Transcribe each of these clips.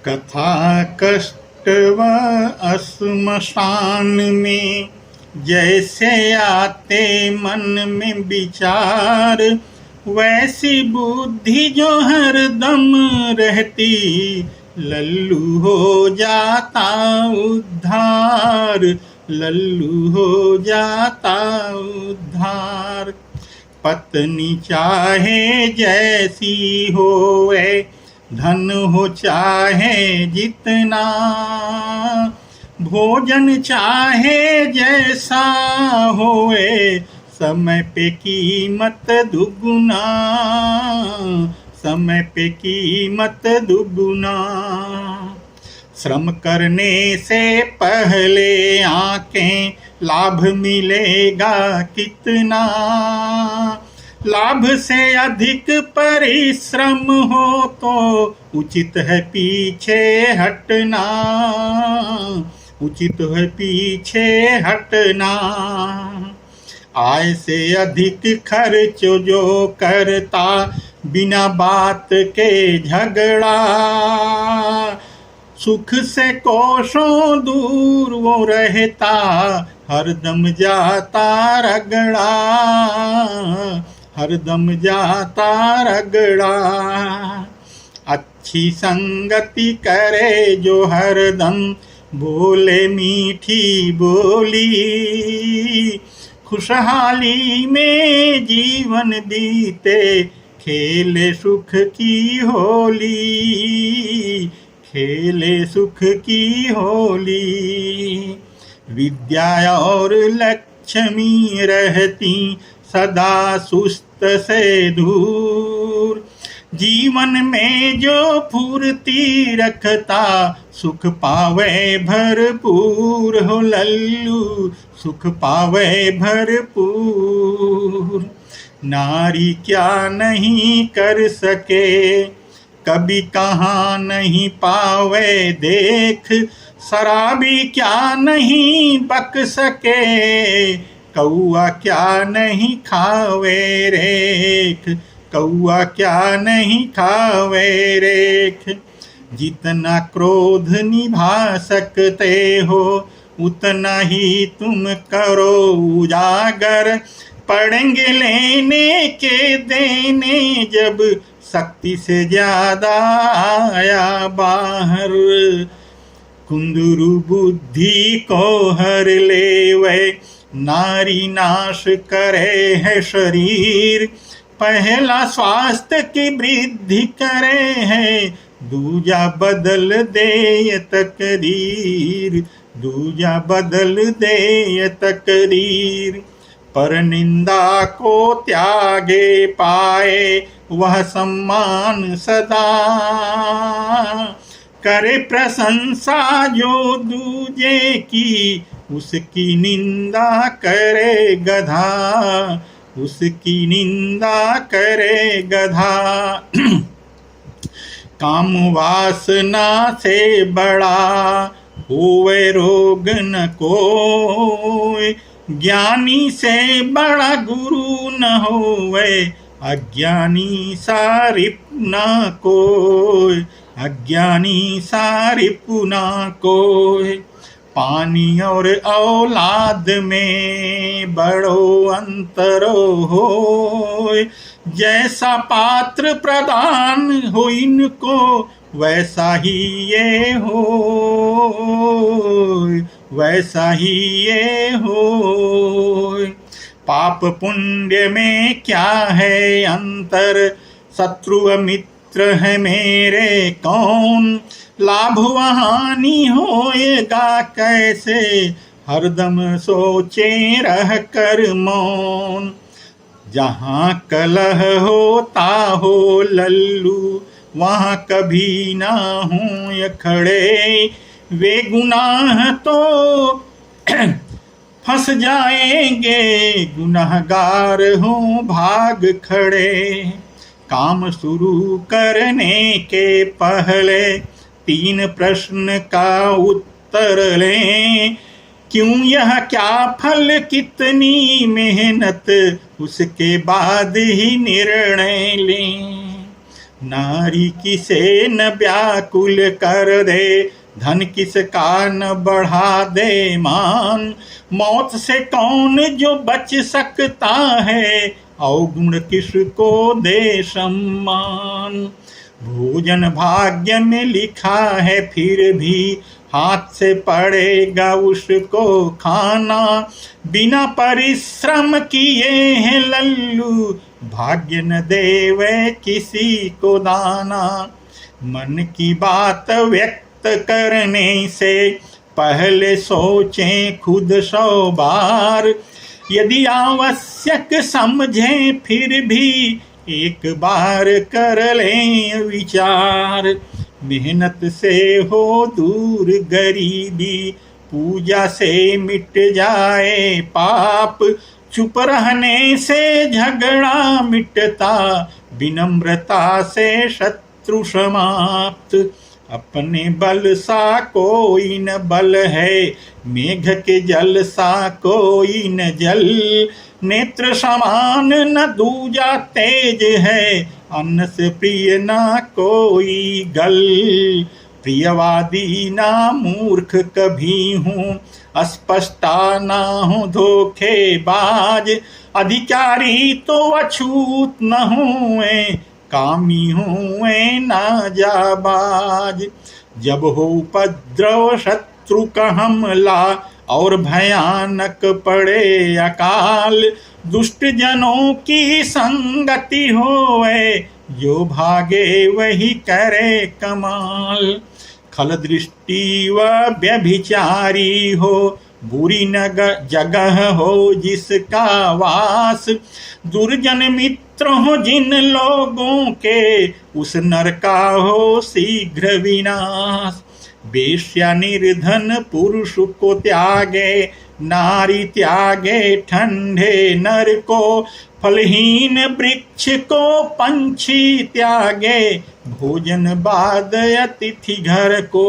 कथा कष्ट व श्मशान में जैसे आते मन में विचार, वैसी बुद्धि जो हरदम रहती, लल्लू हो जाता उद्धार, लल्लू हो जाता उद्धार। पत्नी चाहे जैसी होए, धन हो चाहे जितना, भोजन चाहे जैसा होए, समय पे कीमत दुगुना, समय पे कीमत दुगुना। श्रम करने से पहले आंखें लाभ मिलेगा कितना, लाभ से अधिक परिश्रम हो तो उचित है पीछे हटना, उचित है पीछे हटना। आय से अधिक खर्च जो करता, बिना बात के झगड़ा, सुख से कोसों दूर वो रहता, हरदम जाता रगड़ा, हरदम जाता रगड़ा। अच्छी संगति करे जो हरदम बोले मीठी बोली, खुशहाली में जीवन बीते, खेले सुख की होली, खेले सुख की होली। विद्या और लक्ष्मी रहती सदा सुस्त से दूर, जीवन में जो फुर्ती रखता, सुख पावे भरपूर हो लल्लू, सुख पावे भरपूर। नारी क्या नहीं कर सके, कभी कहाँ नहीं पावे देख, शराबी क्या नहीं बक सके, कौआ क्या नहीं खावे रेख, कौआ क्या नहीं खावे रेख। जितना क्रोध निभा सकते हो, उतना ही तुम करो उजागर, पड़ेंगे लेने के देने जब शक्ति से ज्यादा आया बाहर। कुंदरू बुद्धि को हर ले वै, नारी नाश करे है शरीर, पहला स्वास्थ्य की वृद्धि करे है, दूजा बदल दे ये तकदीर, दूजा बदल दे ये तकदीर। पर निंदा को त्यागे पाए वह सम्मान सदा, करे प्रशंसा जो दूजे की, उसकी निंदा करे गधा, उसकी निंदा करे गधा। काम वासना से बड़ा होवे रोग न कोई, ज्ञानी से बड़ा गुरु न होवे, अज्ञानी सारिप न कोई, अज्ञानी सारिप न कोई। पानी और औलाद में बड़ो अंतरो होय, जैसा पात्र प्रदान हो इनको, वैसा ही ये हो, वैसा ही ये हो। पाप पुण्य में क्या है अंतर, शत्रु मित्र है मेरे कौन, लाभ व हानि होएगा कैसे, हरदम सोचे रह कर मौन। जहाँ कलह होता हो लल्लू, वहाँ कभी ना हूँ खड़े, वे गुनाह तो फंस जाएंगे, गुनाहगार हूँ भाग खड़े। काम शुरू करने के पहले 3 प्रश्न का उत्तर लें, क्यों यह क्या फल कितनी मेहनत, उसके बाद ही निर्णय लें। नारी किसे न व्याकुल कर दे, धन किसका न बढ़ा दे मान। मौत से कौन जो बच सकता है, अवगुण किसको दे सम्मान। भोजन भाग्य में लिखा है फिर भी, हाथ से पड़ेगा उसको खाना। बिना परिश्रम किए हैं लल्लू, भाग्य न देवे किसी को दाना। मन की बात व्यक्त करने से पहले सोचें खुद 100 बार। यदि आवश्यक समझें फिर भी एक बार कर लें विचार। मेहनत से हो दूर गरीबी, पूजा से मिट जाए पाप। चुप रहने से झगड़ा मिटता, विनम्रता से शत्रु समाप्त। अपने बल सा कोई न बल है, मेघ के जल सा कोई न जल। नेत्र समान न दूजा तेज है, अन्न से प्रिय ना कोई गल। प्रियवादी ना मूर्ख कभी हूँ, अस्पष्टा ना हूँ धोखेबाज। अधिकारी तो अछूत न हुए, कामी हुए ना जाबाज। जब हो उपद्रव शत्रु का हमला, और भयानक पड़े अकाल। दुष्ट जनों की संगति होवे, जो भागे वही करे कमाल। खल दृष्टि व व्यभिचारी हो, बुरी जगह हो जिसका वास। दुर्जन मित्र हो जिन लोगों के, उस नर का हो शीघ्र विनाश। वेश्या निर्धन पुरुष को त्यागे, नारी त्यागे ठंडे नर को। फलहीन वृक्ष को पंछी त्यागे, भोजन बाद अतिथि घर को।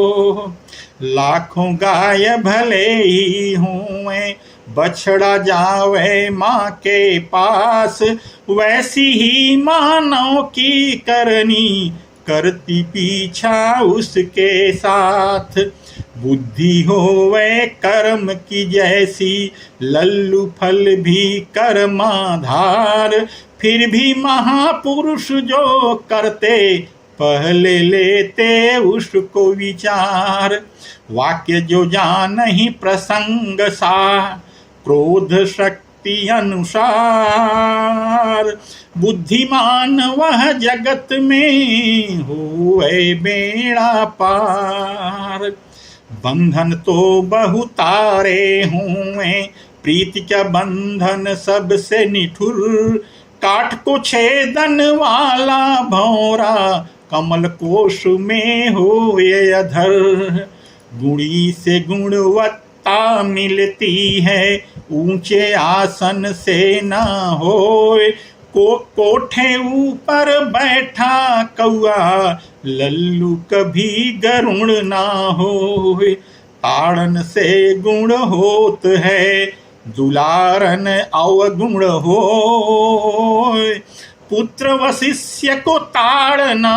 लाखों गाय भले ही हुए, बछड़ा जावे माँ के पास। वैसी ही मानव की करनी, करती पीछा उसके साथ। बुद्धि होवे कर्म की जैसी, लल्लू फल भी कर्माधार। फिर भी महापुरुष जो करते, पहले लेते उसको विचार। वाक्य जो जानहि प्रसंग सा, क्रोध शक्ति अनुसार। बुद्धिमान वह जगत में होए बेड़ा पार। बंधन तो बहुतारे हुए, प्रीति का बंधन सबसे निठुर। काठ को छेदन वाला भौरा, कमल कोश में होए अधर। गुणी से गुणवत्ता मिलती है, ऊंचे आसन से ना होए। कोठे ऊपर बैठा कौआ, लल्लू कभी गरुण ना होए। ताड़न से गुण होत है, दुलारन अवगुण होए। पुत्र व शिष्य को ताड़ना,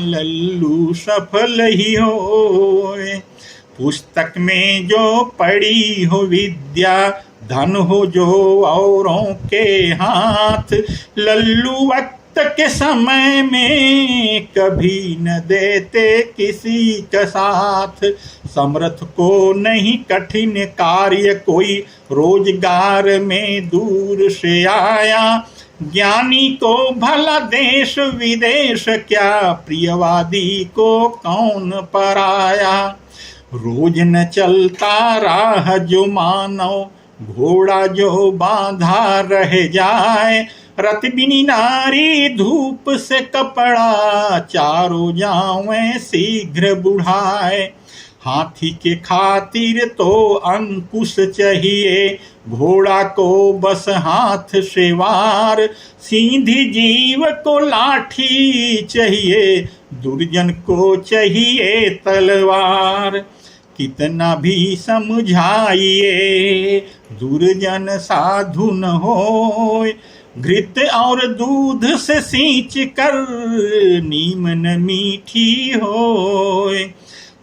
लल्लू सफल ही होए। पुस्तक में जो पड़ी हो विद्या, धन हो जो औरों के हाथ। लल्लू वक्त के समय में कभी न देते किसी का साथ। समर्थ को नहीं कठिन कार्य कोई, रोजगार में दूर से आया। ज्ञानी को भला देश विदेश क्या, प्रियवादी को कौन पराया। रोज न चलता राह जो मानव, घोड़ा जो बांधा रह जाए। रत बिनी नारी धूप से कपड़ा, चारों जावें शीघ्र बुढ़ाए। हाथी के खातिर तो अंकुश चाहिए, घोड़ा को बस हाथ से वार। सीधी जीव को लाठी चाहिए, दुर्जन को चाहिए तलवार। कितना भी समझाइए, दुर्जन साधु न होय। घृत और दूध से सींच कर नीमन मीठी होए।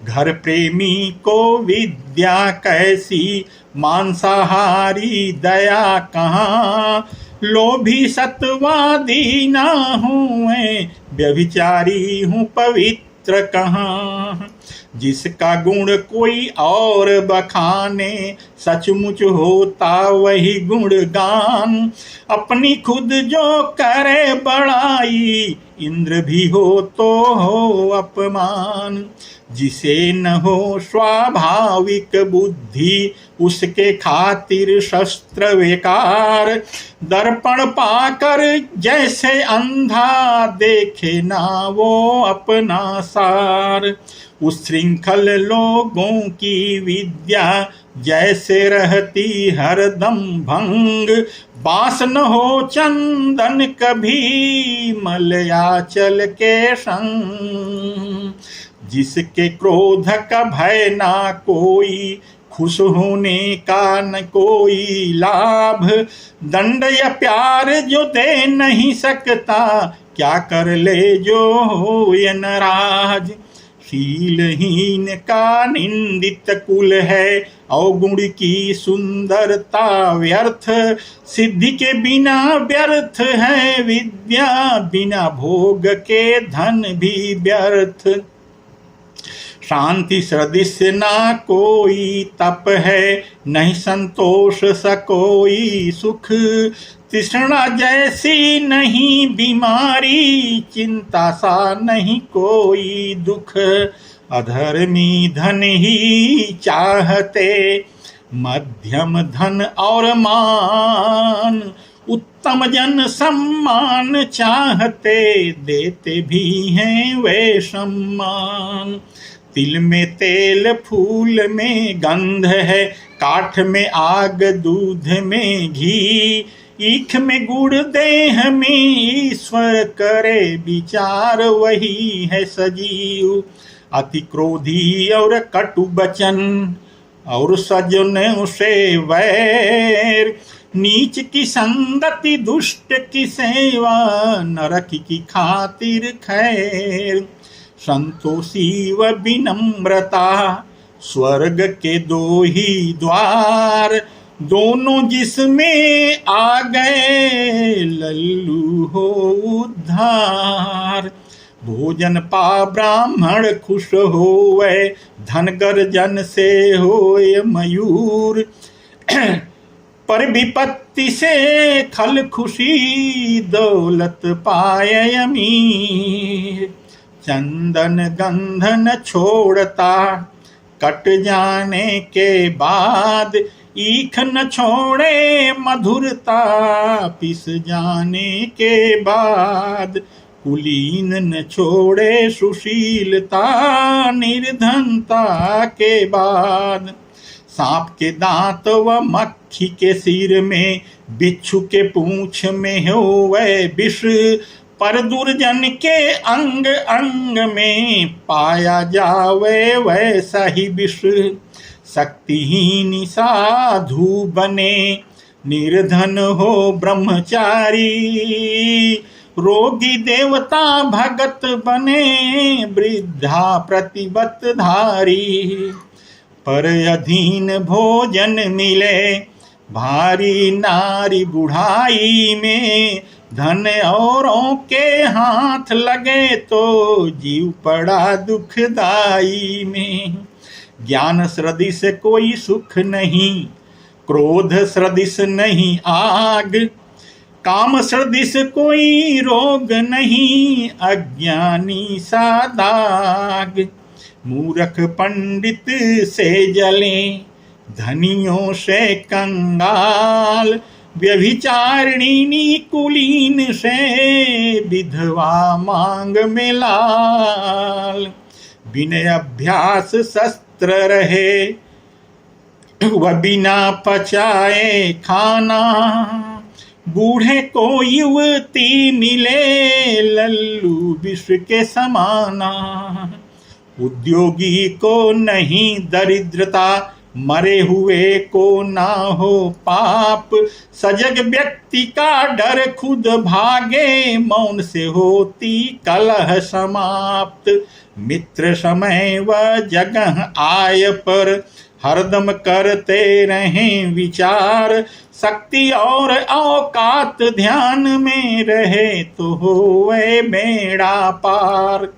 घर प्रेमी को विद्या कैसी, मांसाहारी दया कहाँ। लोभी सत्वादी ना हूँ मैं, व्यभिचारी हूँ पवित्र कहाँ। जिसका गुण कोई और बखाने, सचमुच होता वही गुणगान। अपनी खुद जो करे बड़ाई, इंद्र भी हो तो हो अपमान। जिसे न हो स्वाभाविक बुद्धि, उसके खातिर शस्त्र बेकार। दर्पण पाकर जैसे अंधा, देखे ना वो अपना सार। उस श्रृंखल लोगों की विद्या, जैसे रहती हरदम भंग। बास न हो चंदन कभी, मलयाचल के संग। जिसके क्रोध का भय ना कोई, खुश होने का न कोई लाभ। दंड या प्यार जो दे नहीं सकता, क्या कर ले जो हो ये नाराज। शीलहीन का निंदित कुल है, अवगुण की सुंदरता व्यर्थ। सिद्धि के बिना व्यर्थ है विद्या, बिना भोग के धन भी व्यर्थ। शांति सदृश ना कोई तप है, नहीं संतोष सा कोई सुख। तृष्णा जैसी नहीं बीमारी, चिंता सा नहीं कोई दुख। अधर्मी धन ही चाहते, मध्यम धन और मान। उत्तम जन सम्मान चाहते, देते भी हैं वे सम्मान। तिल में तेल, फूल में गंध है, काठ में आग, दूध में घी। ईख में गुड़, देह में ईश्वर, करे विचार वही है सजीव। अति क्रोधी और कटु बचन, और सजनों से वैर। नीच की संगति, दुष्ट की सेवा, नरक की खातिर खैर। संतोषी व विनम्रता, स्वर्ग के दो ही द्वार। दोनों जिसमें आ गए, लल्लू हो उद्धार। भोजन पा ब्राह्मण खुश होवे, धन गर्जन से होए मयूर। पर विपत्ति से खल खुशी, दौलत पाए अमीर। चंदन गंध न छोड़ता, कट जाने के बाद। ईख न छोड़े मधुरता, पिस जाने के बाद। कुलीन न छोड़े सुशीलता, निर्धनता के बाद। सांप के दांत व मक्खी के सिर में, बिच्छू के पूंछ में हो वह विष। पर दुर्जन के अंग अंग में, पाया जावे वैसा ही विष। शक्तिहीन साधु बने, निर्धन हो ब्रह्मचारी। रोगी देवता भगत बने, वृद्धा प्रतिबत धारी। पर अधीन भोजन मिले, भारी नारी बुढ़ाई में। धन औरों के हाथ लगे, तो जीव पड़ा दुखदाई में। ज्ञान सदृश कोई सुख नहीं, क्रोध सदृश नहीं आग। काम सदृश कोई रोग नहीं, अज्ञानी सा दाग। मूर्ख पंडित से जले, धनियों से कंगाल। व्यभिचारिणी कुलीन से, विधवा मांग में लाल। बिना अभ्यास शस्त्र रहे, वह बिना पचाए खाना। बूढ़े को युवती मिले, लल्लू विश्व के समाना। उद्योगी को नहीं दरिद्रता, मरे हुए को ना हो पाप, सजग व्यक्ति का डर खुद भागे, मौन से होती कलह समाप्त। मित्र समय व जगह आय पर हरदम करते रहें विचार, शक्ति और औकात ध्यान में रहे तो होवे बेड़ा पार।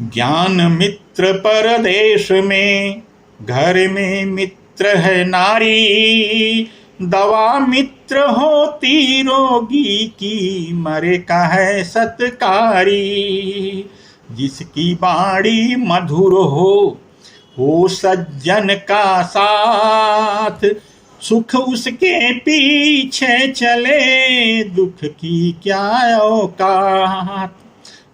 ज्ञान मित्र परदेश में, घर में मित्र है नारी, दवा मित्र होती रोगी की, मरे का है सत्कारी। जिसकी बाणी मधुर हो सज्जन का साथ, सुख उसके पीछे चले, दुख की क्या औकात।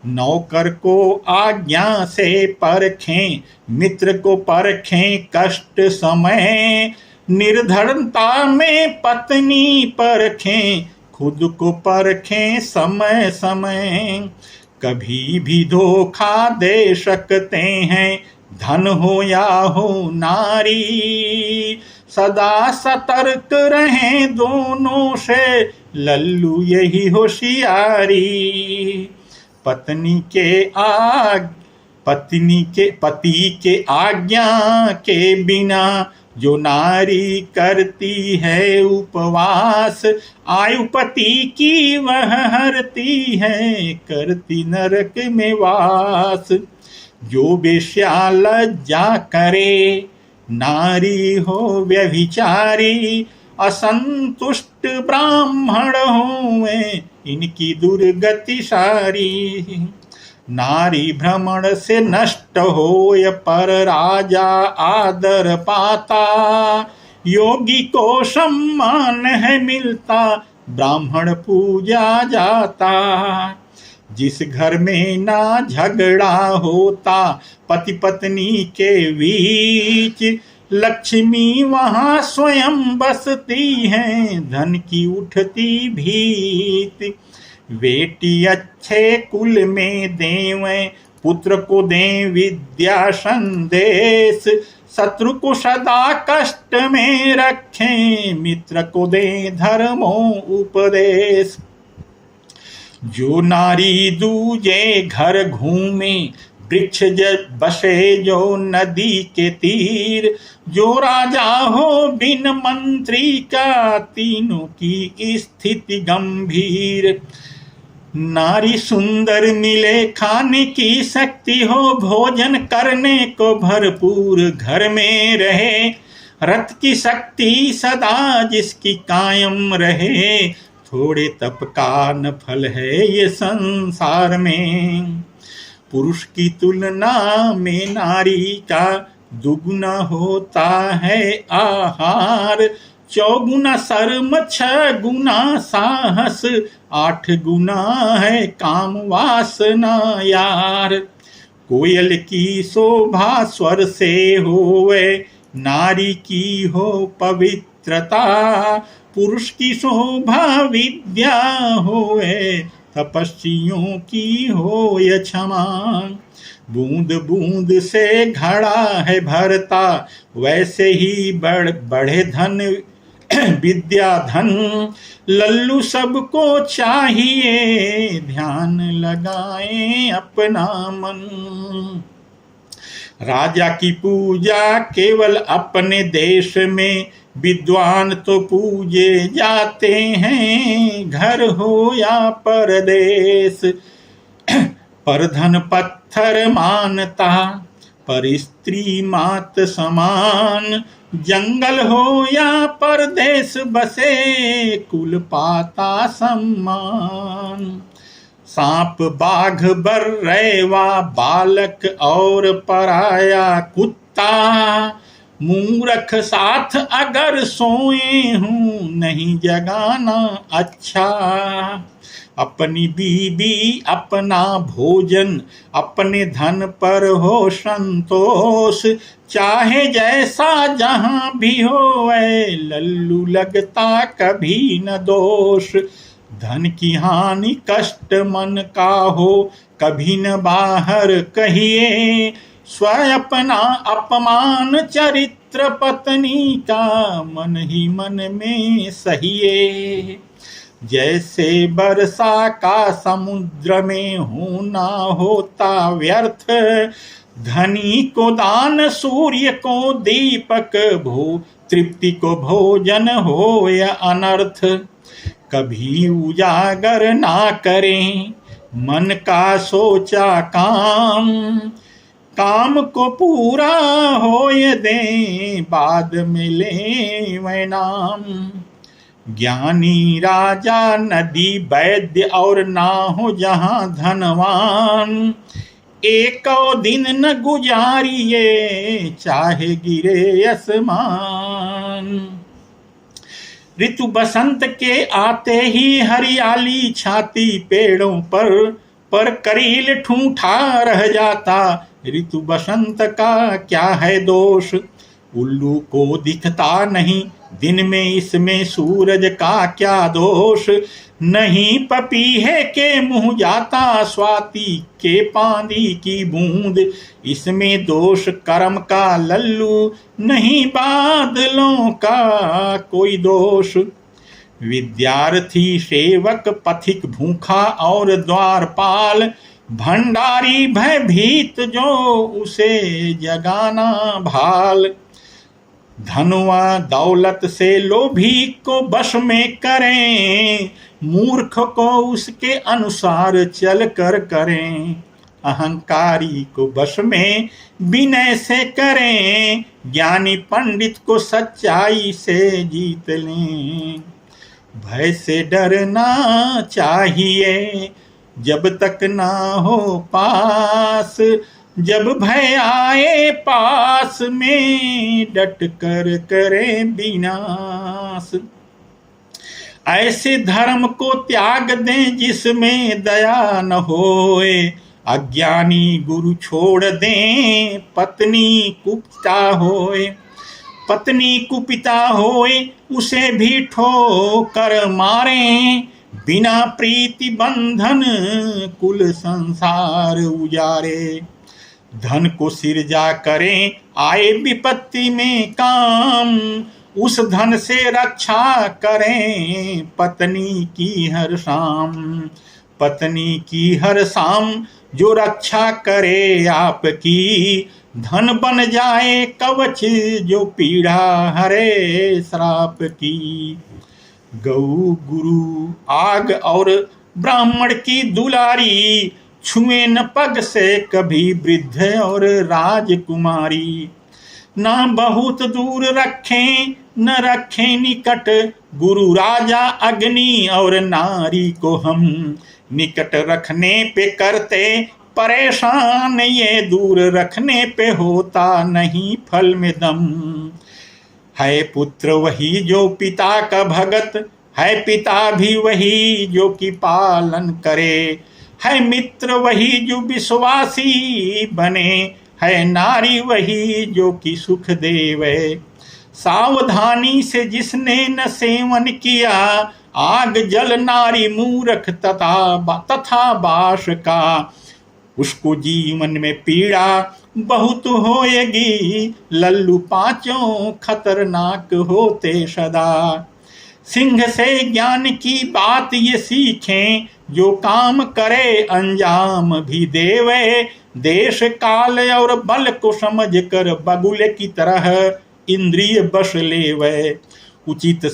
नौकर को आज्ञा से परखें, मित्र को परखें कष्ट समय, निर्धनता में पत्नी परखें, खुद को परखें समय समय। कभी भी धोखा दे सकते हैं, धन हो या हो नारी, सदा सतर्क रहें दोनों से, लल्लू यही होशियारी। पति के आज्ञा के बिना जो नारी करती है उपवास, आयु पति की वह हरती है, करती नरक में वास। जो बेश्या लज्जा करे, नारी हो व्यभिचारी, असंतुष्ट ब्राह्मण होवे, इनकी दुर्गति सारी। नारी भ्रमण से नष्ट होय, पर राजा आदर पाता, योगी को सम्मान है मिलता, ब्राह्मण पूजा जाता। जिस घर में ना झगड़ा होता पति पत्नी के बीच, लक्ष्मी वहाँ स्वयं बसती है, धन की उठती भीत। बेटी अच्छे कुल में देवें, पुत्र को दें विद्या संदेश, शत्रु को सदा कष्ट में रखें, मित्र को दें धर्मो उपदेश। जो नारी दूजे घर घूमे, वृक्ष बसे जो नदी के तीर, जो राजा हो बिन मंत्री का, तीनों की स्थिति गंभीर। नारी सुंदर मिले, खाने की शक्ति हो, भोजन करने को भरपूर घर में रहे, रथ की शक्ति सदा जिसकी कायम रहे, थोड़े तप का न फल है ये संसार में। पुरुष की तुलना में नारी का दुगुना होता है आहार, 4 गुना शर्म 6 गुना साहस, 8 गुना है काम वासना यार। कोयल की शोभा स्वर से होवे, नारी की हो पवित्रता, पुरुष की शोभा विद्या होवे, तपस्वियों की हो ये क्षमा। बूंद बूंद से घड़ा है भरता, वैसे ही बढ़े धन विद्या धन, लल्लू सबको चाहिए, ध्यान लगाएं अपना मन। राजा की पूजा केवल अपने देश में, विद्वान तो पूजे जाते हैं, घर हो या परदेश। पर धन पत्थर मानता, पर स्त्री मात समान, जंगल हो या परदेश बसे, कुल पाता सम्मान। सांप बाघ बर्रैवा बालक और पराया कुत्ता, मूर्ख साथ अगर सोए हूँ नहीं जगाना अच्छा। अपनी बीबी अपना भोजन, अपने धन पर हो संतोष, चाहे जैसा जहाँ भी हो लल्लू लगता कभी न दोष। धन की हानि कष्ट मन का हो, कभी न बाहर कहिए, स्वयं अपना अपमान चरित्र मित्र पत्नी का मन ही मन में सहिए। जैसे वर्षा का समुद्र में होना होता व्यर्थ, धनी को दान सूर्य को दीपक, तृप्ति को भोजन हो या अनर्थ। कभी उजागर ना करें मन का सोचा काम, काम को पूरा होय दें बाद में ले वह नाम। ज्ञानी राजा नदी वैद्य और ना हो जहां धनवान, एक दिन न गुजारिए चाहे गिरे आसमान। ऋतु बसंत के आते ही हरियाली छाती पेड़ों पर करील ठूठा रह जाता। ऋतु बसंत का क्या है दोष, उल्लू को दिखता नहीं दिन में इसमें सूरज का क्या दोष। नहीं पपीहे के मुंह जाता स्वाति के पानी की बूंद, इसमें दोष कर्म का लल्लू नहीं बादलों का कोई दोष। विद्यार्थी सेवक पथिक भूखा और द्वारपाल, भंडारी भयभीत जो उसे जगाना भाल। धनवा दौलत से लोभी को बश में करें, मूर्ख को उसके अनुसार चल कर करें। अहंकारी को बश में विनय से करें, ज्ञानी पंडित को सच्चाई से जीत लें। भय से डरना चाहिए जब तक ना हो पास, जब भय आए पास में डट कर करें विनाश। ऐसे धर्म को त्याग दें जिसमें दया न होए, अज्ञानी गुरु छोड़ दें पत्नी कुपिता होए। पत्नी कुपिता होए उसे भी ठोकर मारें, बिना प्रीति बंधन कुल संसार उजारे। धन को सिरजा करें आए विपत्ति में काम, उस धन से रक्षा करें पत्नी की हर शाम। पत्नी की हर शाम जो रक्षा करे आपकी, धन बन जाए कवच जो पीड़ा हरे श्राप की। गौ गुरु आग और ब्राह्मण की दुलारी, छुए न पग से कभी वृद्ध और राजकुमारी। ना बहुत दूर रखें न रखें निकट, गुरु राजा अग्नि और नारी को हम निकट रखने पे करते परेशान, ये दूर रखने पे होता नहीं फल में दम। है पुत्र वही जो पिता का भगत, है पिता भी वही जो कि पालन करे। है मित्र वही जो विश्वासी बने, है नारी वही जो कि सुख देवे। सावधानी से जिसने न सेवन किया, आग जल नारी मूर्ख तथा बाश का। उसको जीवन में पीड़ा बहुत होएगी, लल्लू पांचों खतरनाक होते सदा। सिंह से ज्ञान की बात ये सीखें, जो काम करे अंजाम भी देवे। देश काल और बल को समझ कर बगुले की तरह इंद्रिय बश लेवे। उचित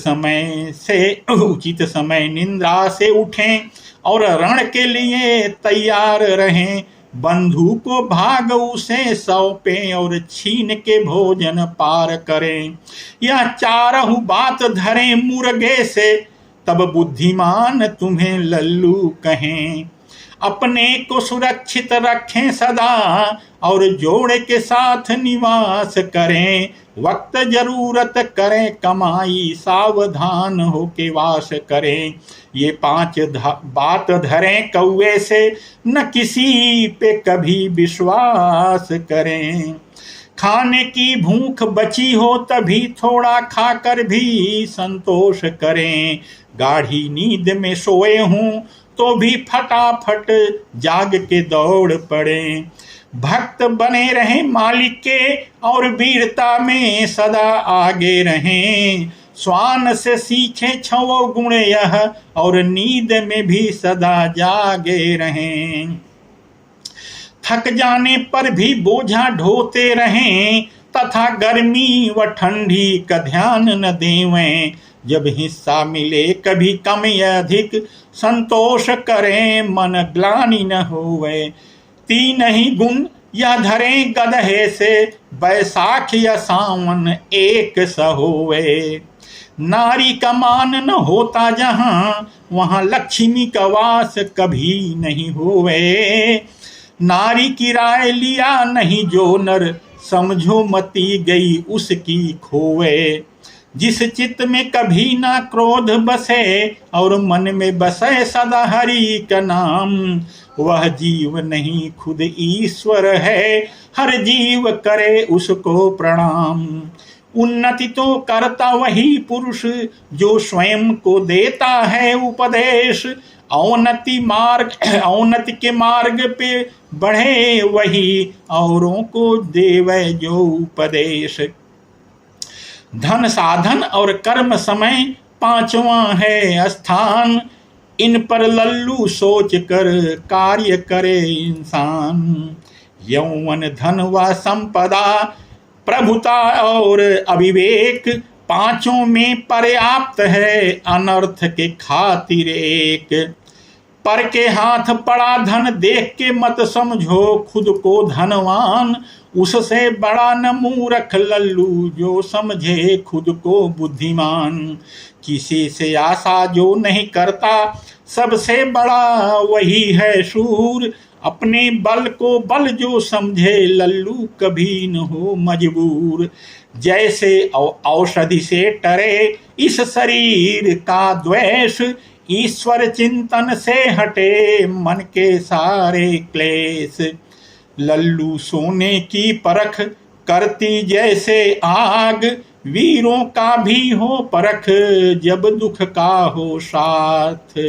समय निंद्रा से उठें और रण के लिए तैयार रहें। बंधु को भाग उसे सौंपें और छीन के भोजन पार करें। यह चारहु बात धरें मुर्गे से, तब बुद्धिमान तुम्हें लल्लू कहें। अपने को सुरक्षित रखें सदा और जोड़ के साथ निवास करें। वक्त जरूरत करें कमाई, सावधान होके वास करें। ये 5 बात धरें कौवे से, न किसी पे कभी विश्वास करें। खाने की भूख बची हो तभी थोड़ा खाकर भी संतोष करें। गाढ़ी नींद में सोए हूँ तो भी फटाफट जाग के दौड़ पड़े। भक्त बने रहे मालिक के और वीरता में सदा आगे रहें। श्वान से सीखे छवो गुण यह और नींद में भी सदा जागे रहें। थक जाने पर भी बोझा ढोते रहें तथा गर्मी व ठंडी का ध्यान न देवें। जब हिस्सा मिले कभी कम या अधिक संतोष करें मन ग्लानि न होवे। तीन ही गुण या धरें गदहे से बैसाख या सावन एक सहोवे। नारी का मान न होता जहाँ वहाँ लक्ष्मी का वास कभी नहीं होवे। नारी की राय लिया नहीं जो नर समझो मती गई उसकी खोवे। जिस चित्त में कभी ना क्रोध बसे और मन में बसे सदा हरि का नाम वह जीव नहीं खुद ईश्वर है हर जीव करे उसको प्रणाम। उन्नति तो करता वही पुरुष जो स्वयं को देता है उपदेश। अवनति के मार्ग पे बढ़े वही औरों को देवे जो उपदेश। धन साधन और कर्म समय पांचवा है स्थान। इन पर लल्लू सोच कर कार्य करे इंसान। यौवन धन व संपदा प्रभुता और अविवेक पांचों में पर्याप्त है अनर्थ के खातिर एक। पर के हाथ पड़ा धन देख के मत समझो खुद को धनवान। उससे बड़ा न मूर्ख लल्लू जो समझे खुद को बुद्धिमान। किसी से आशा जो नहीं करता सबसे बड़ा वही है शूर। अपने बल को बल जो समझे लल्लू कभी न हो मजबूर। जैसे औषधि से टरे इस शरीर का द्वेष ईश्वर चिंतन से हटे मन के सारे क्लेश। लल्लू सोने की परख करती जैसे आग वीरों का भी हो परख जब दुख का हो साथ।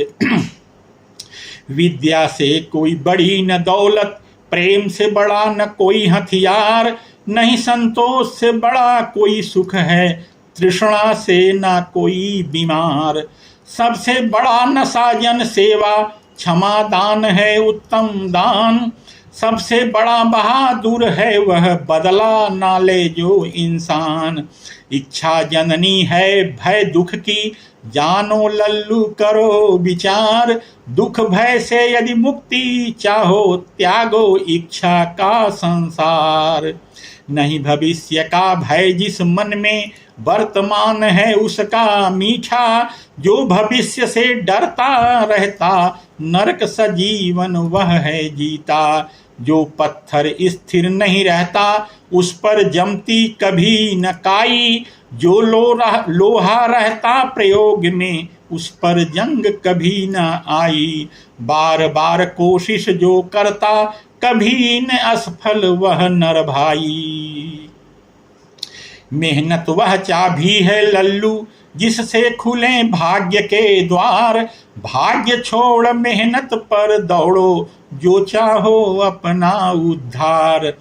विद्या से कोई बड़ी न दौलत प्रेम से बड़ा न कोई हथियार। नहीं संतोष से बड़ा कोई सुख है तृष्णा से न कोई बीमार। सबसे बड़ा नशा जन सेवा क्षमा दान है उत्तम दान। सबसे बड़ा बहादुर है वह बदला ना ले जो इंसान। इच्छा जननी है भय दुख की जानो लल्लू करो विचार। दुख भय से यदि मुक्ति चाहो त्यागो इच्छा का संसार। नहीं भविष्य का भय जिस मन में वर्तमान है उसका मीठा। जो भविष्य से डरता रहता नरक सजीवन वह है जीता। जो पत्थर स्थिर नहीं रहता उस पर जमती कभी न काई। जो लोहा रहता प्रयोग में उस पर जंग कभी न आई। बार बार कोशिश जो करता कभी न असफल वह नर भाई। मेहनत वह चाबी है लल्लू जिससे खुले भाग्य के द्वार। भाग्य छोड़ मेहनत पर दौड़ो जो चाहो अपना उद्धार।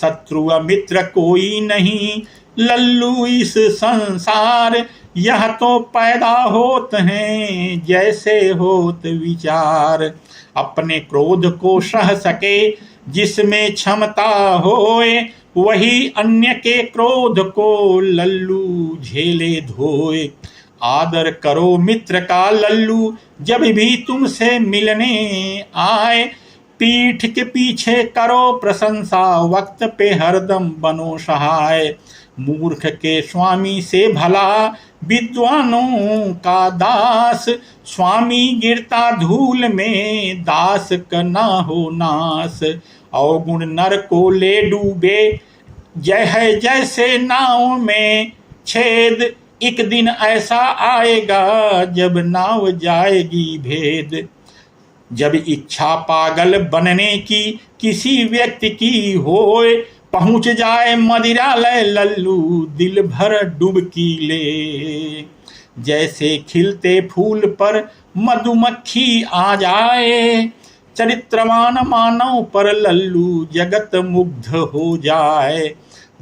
शत्रु मित्र कोई नहीं लल्लू इस संसार। यह तो पैदा होत हैं जैसे होत विचार। अपने क्रोध को सह सके जिसमें क्षमता होए वही अन्य के क्रोध को लल्लू झेले धोए। आदर करो मित्र का लल्लू जब भी तुमसे मिलने आए। पीठ के पीछे करो प्रशंसा वक्त पे हरदम बनो सहाय। मूर्ख के स्वामी से भला विद्वानों का दास। स्वामी गिरता धूल में दास का ना हो नास। अवगुण नर को ले डूबे जय है जैसे नाव में छेद। एक दिन ऐसा आएगा जब नाव जाएगी भेद। जब इच्छा पागल बनने की किसी व्यक्ति की होए पहुंच जाए मदिरालय लल्लू दिल भर डुबकी ले। जैसे खिलते फूल पर मधुमक्खी आ जाए, चरित्रवान मानव पर लल्लू जगत मुग्ध हो जाए।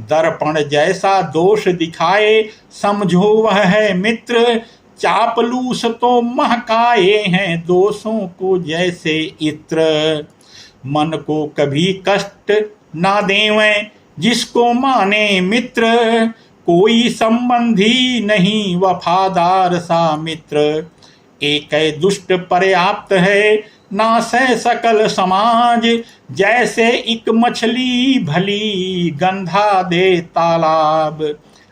दर्पण जैसा दोष दिखाए समझो वह है मित्र, चापलूस तो महकाए हैं दोषों को जैसे इत्र। मन को कभी कष्ट ना देवें जिसको माने मित्र, कोई संबंधी नहीं वफादार सा मित्र। एक दुष्ट पर्याप्त है नासै सकल समाज, जैसे एक मछली भली गंधा दे तालाब।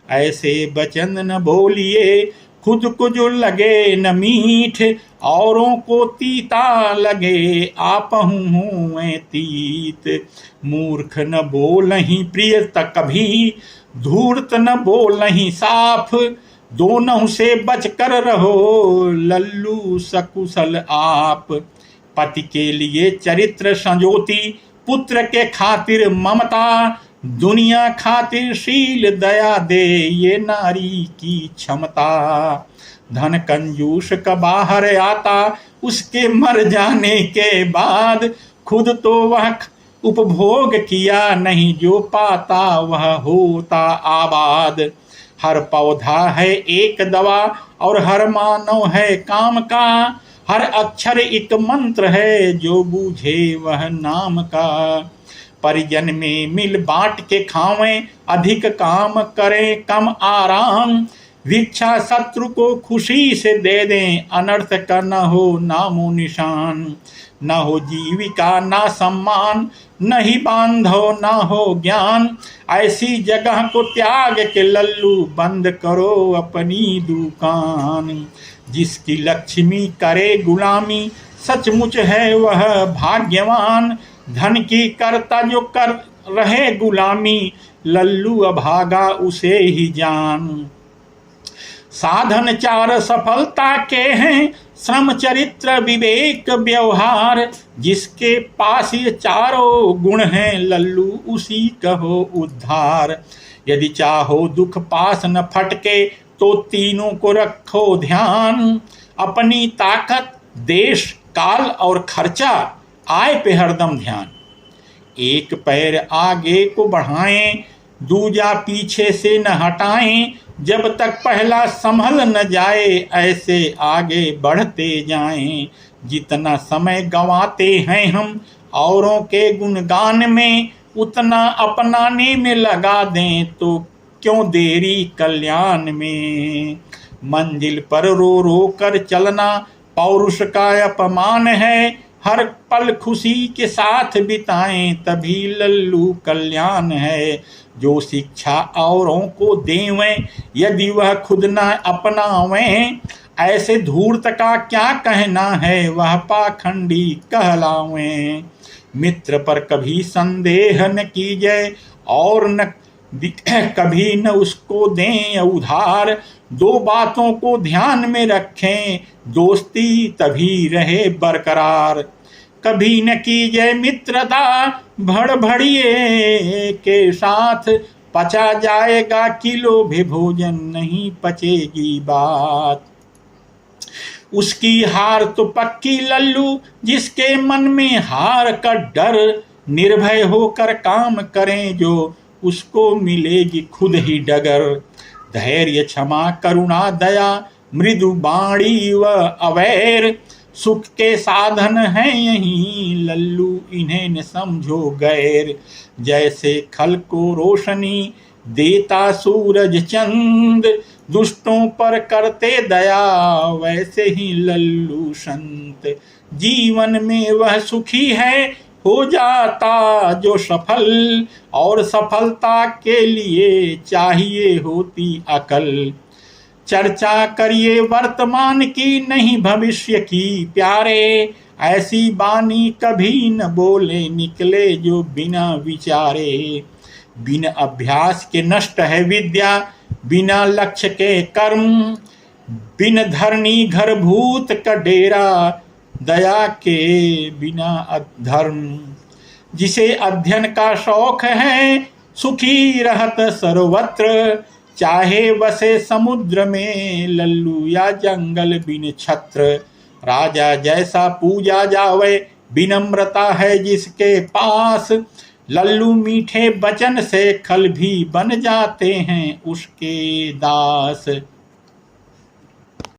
ऐसे वचन न बोलिए खुद को जो लगे न मीठ, औरों को तीता लगे आपहु हुए तीत। मूर्ख न बोलहि प्रिय तक कभी, धूर्त न बोलहि साफ, दोनों से बचकर रहो लल्लू सकुशल आप। पति के लिए चरित्र संजोती, पुत्र के खातिर ममता, दुनिया खातिर शील दया दे ये नारी की क्षमता। धन कंजूस का बाहर आता उसके मर जाने के बाद, खुद तो वह उपभोग किया नहीं जो पाता वह होता आबाद। हर पौधा है एक दवा और हर मानव है काम का, हर अक्षर एक मंत्र है जो बूझे वह नाम का। परिजन में मिल बांट के खावें अधिक काम करें कम आराम, भिक्षा शत्रु को खुशी से दे दें अनर्थ का न हो नामो निशान। न हो जीविका ना सम्मान, न ही बांधो ना हो ज्ञान, ऐसी जगह को त्याग के लल्लू बंद करो अपनी दुकान। जिसकी लक्ष्मी करे गुलामी सचमुच है वह भाग्यवान, धन की करता जो कर रहे गुलामी लल्लू अभागा उसे ही जान। साधन चार सफलता के हैं श्रम चरित्र विवेक व्यवहार, जिसके पास ये चारों गुण हैं लल्लू उसी कहो उद्धार। यदि चाहो दुख पास न फटके तो तीनों को रखो ध्यान, अपनी ताकत देश काल और खर्चा आय पे हरदम ध्यान। एक पैर आगे को बढ़ाएं दूजा पीछे से न हटाएं, जब तक पहला संभल न जाए ऐसे आगे बढ़ते जाएं। जितना समय गंवाते हैं हम औरों के गुणगान में, उतना अपनाने में लगा दें तो क्यों देरी कल्याण में। मंजिल पर रो रो कर चलना पौरुष का अपमान है, हर पल खुशी के साथ बिताएं तभी लल्लू कल्याण है। जो शिक्षा औरों को देवें यदि वह खुद न अपनावें, ऐसे धूर्त का क्या कहना है वह पाखंडी कहलावें। मित्र पर कभी संदेह न कीजिए और न कभी न उसको दें उधार, दो बातों को ध्यान में रखें दोस्ती तभी रहे बरकरार। कभी न कीजिए मित्रता भड़भड़िए के साथ, पचा जाएगा किलो भी भोजन नहीं पचेगी बात। उसकी हार तो पक्की लल्लू जिसके मन में हार का डर, निर्भय होकर काम करें जो उसको मिलेगी खुद ही डगर। धैर्य क्षमा करुणा दया मृदु बाणी व अवैर, सुख के साधन हैं यही लल्लू इन्हें न समझो गैर। जैसे खल को रोशनी देता सूरज चंद, दुष्टों पर करते दया वैसे ही लल्लू संत। जीवन में वह सुखी है हो जाता जो सफल, और सफलता के लिए चाहिए होती अकल। चर्चा करिए वर्तमान की नहीं भविष्य की प्यारे, ऐसी बानी कभी न बोले निकले जो बिना विचारे। बिन अभ्यास के नष्ट है विद्या बिना लक्ष्य के कर्म, बिन धरनी घर भूत का डेरा दया के बिना अधर्म। जिसे अध्ययन का शौक है सुखी रहत सर्वत्र, चाहे बसे समुद्र में लल्लू या जंगल बिन छत्र, राजा जैसा पूजा जावे विनम्रता है जिसके पास, लल्लू मीठे वचन से खल भी बन जाते हैं उसके दास।